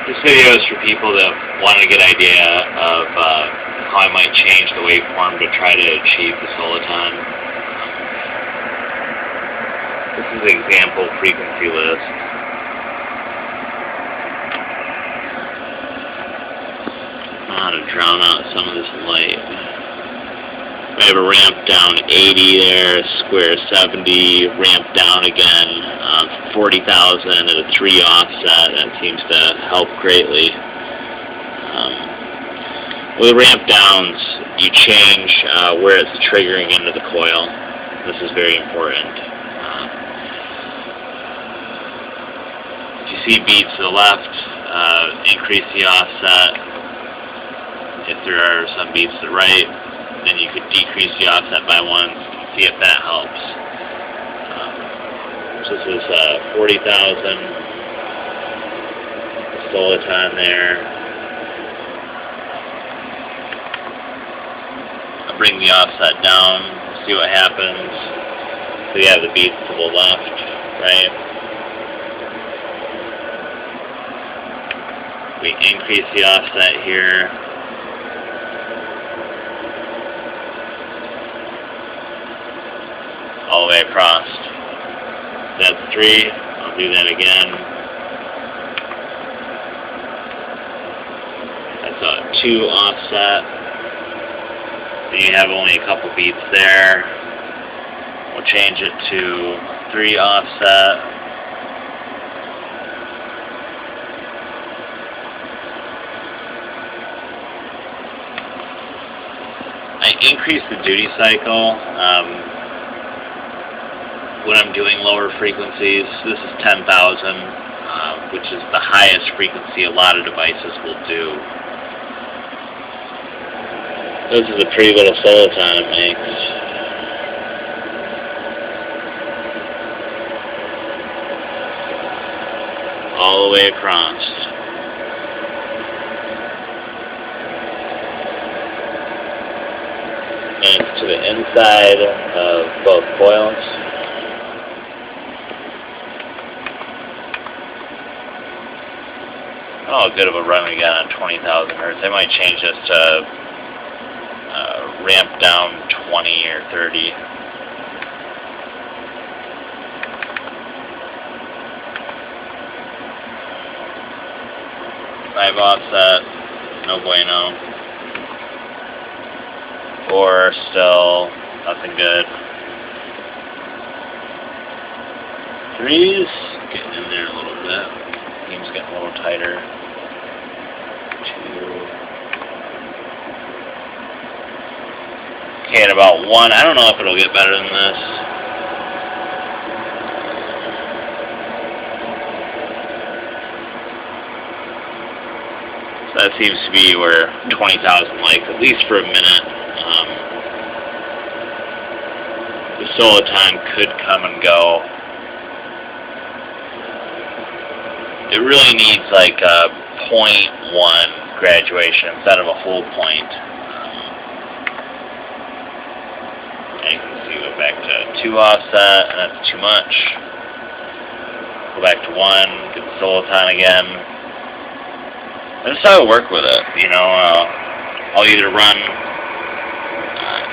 This video is for people that want to get an idea of how I might change the waveform to try to achieve the soliton. This is an example frequency list. I know how to drown out some of this light. We have a ramp down 80 there, square 70, ramp down again, 40,000 at a 3 offset. That seems to help greatly. With ramp downs, you change where it's triggering into the coil. This is very important. If you see beats to the left, increase the offset. If there are some beats to the right, then you could decrease the offset by 1, see if that helps. So this is 40,000, soliton there. I'll bring the offset down, see what happens. So you have the beats to the left, right? We increase the offset here. All the way across. That's 3. I'll do that again. That's a 2 offset. Then you have only a couple beats there. We'll change it to 3 offset. I increase the duty cycle. When I'm doing lower frequencies, this is 10,000, which is the highest frequency a lot of devices will do. This is a pretty little soliton it makes. All the way across. And it's to the inside of both coils. Oh, good of a run we got on 20,000 hertz. I might change this to ramp down 20 or 30. Five offset, no bueno. 4, still nothing good. 3's getting in there a little bit. Game's getting a little tighter. 2. Okay, at about 1. I don't know if it'll get better than this. So that seems to be where 20,000 likes, at least for a minute. The soliton could come and go. It really needs like a 0.1 graduation instead of a whole point. And you can see go back to 2 offset, and that's too much. Go back to 1, get the soliton again. That's how I work with it. You know, I'll either run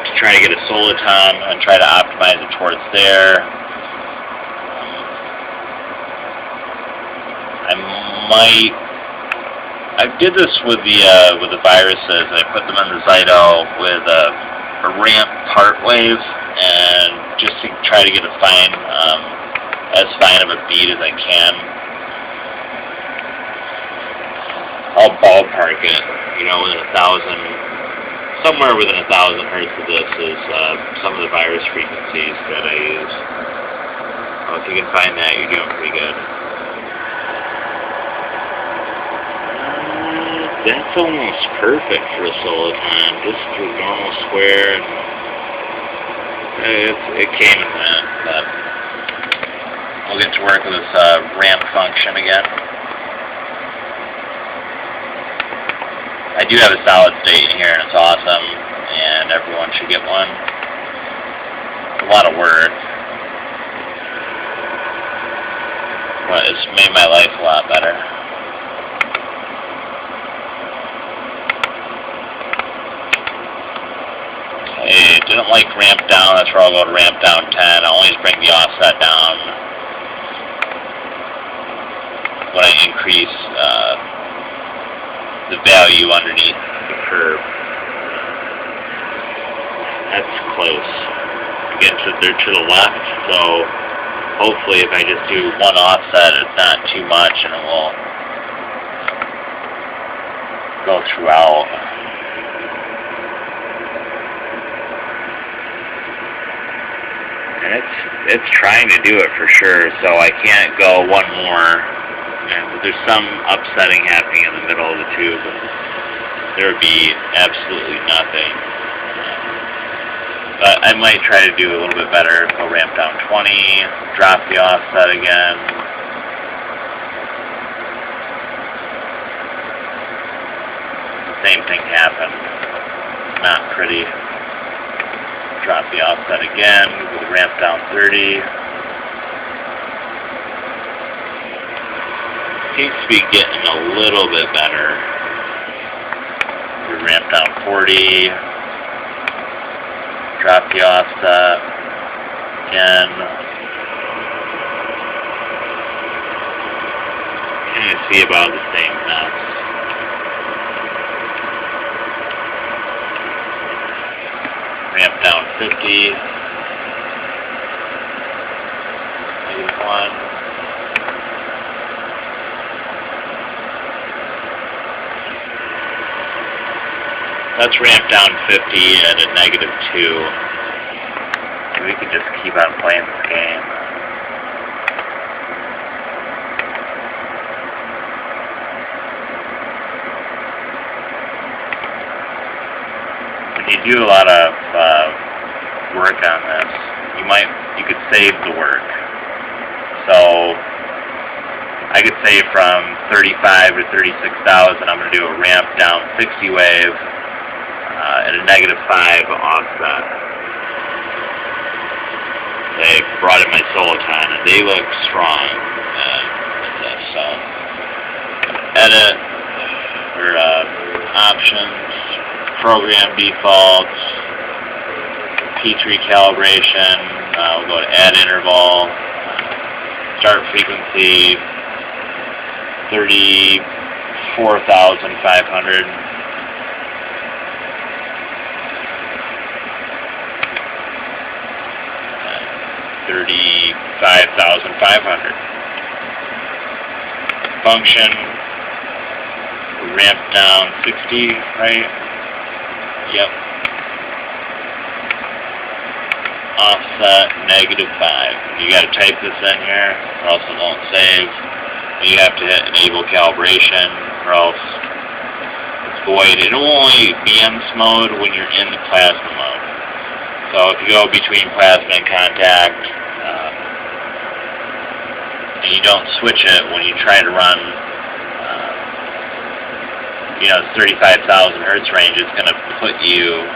to try to get a soliton and try to optimize it towards there. I did this with the viruses. I put them in the Zyto with a ramp part wave, and just to try to get a fine, as fine of a beat as I can. I'll ballpark it, you know, within 1,000, somewhere within 1,000 hertz of this is some of the virus frequencies that I use. Well, if you can find that, you're doing pretty good. That's almost perfect for a soliton. Just through normal square. It came in that. But I'll get to work with this ramp function again. I do have a solid state in here, and it's awesome. And everyone should get one. It's a lot of work. but it's made my life a lot better. doesn't like ramp down. That's where I'll go to ramp down 10. I'll always bring the offset down when I increase the value underneath the curve. That's close. Again, they're to the left, so hopefully if I just do one offset, it's not too much, and it will go throughout. And it's trying to do it for sure, so I can't go one more. And there's some upsetting happening in the middle of the tube. There would be absolutely nothing. But I might try to do a little bit better. Go ramp down 20, drop the offset again. Same thing happened. Not pretty. Drop the offset again. We'll ramp down 30. Seems to be getting a little bit better. We ramp down 40. Drop the offset again. And you see about the same mess. Ramp down 50. -1. Let's ramp down 50 at a -2. We could just keep on playing this game. When you do a lot of work on this, you could save the work. So I could say from 35 to 36,000, I'm going to do a ramp down 60 wave at a -5 offset. They brought in my Soliton, and they look strong. So edit or options, program defaults, P3 calibration. We'll go to add interval, start frequency 34,500. $35,500. Function, ramp down 60, right? Yep. Offset -5. You got to type this in here, or else it won't save. You have to hit enable calibration, or else it's void. It will only be in this mode when you're in the plasma mode. So if you go between plasma and contact, and you don't switch it when you try to run, the 35,000 hertz range, it's going to put you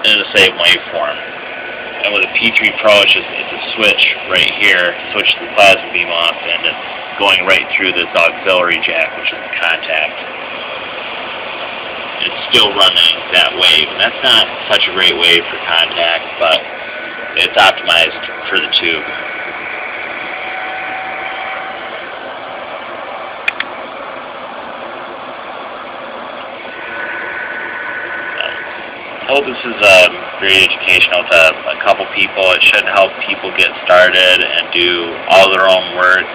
in the same waveform. And with a P3 Pro, it's a switch right here, switch the plasma beam off, and it's going right through this auxiliary jack, which is the contact. It's still running that wave, and that's not such a great wave for contact, but it's optimized for the tube. I hope this is very educational to a couple people. It should help people get started and do all their own work.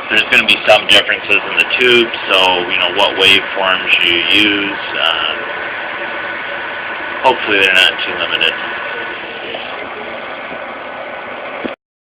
There's going to be some differences in the tube, so what waveforms you use. Hopefully they're not too limited.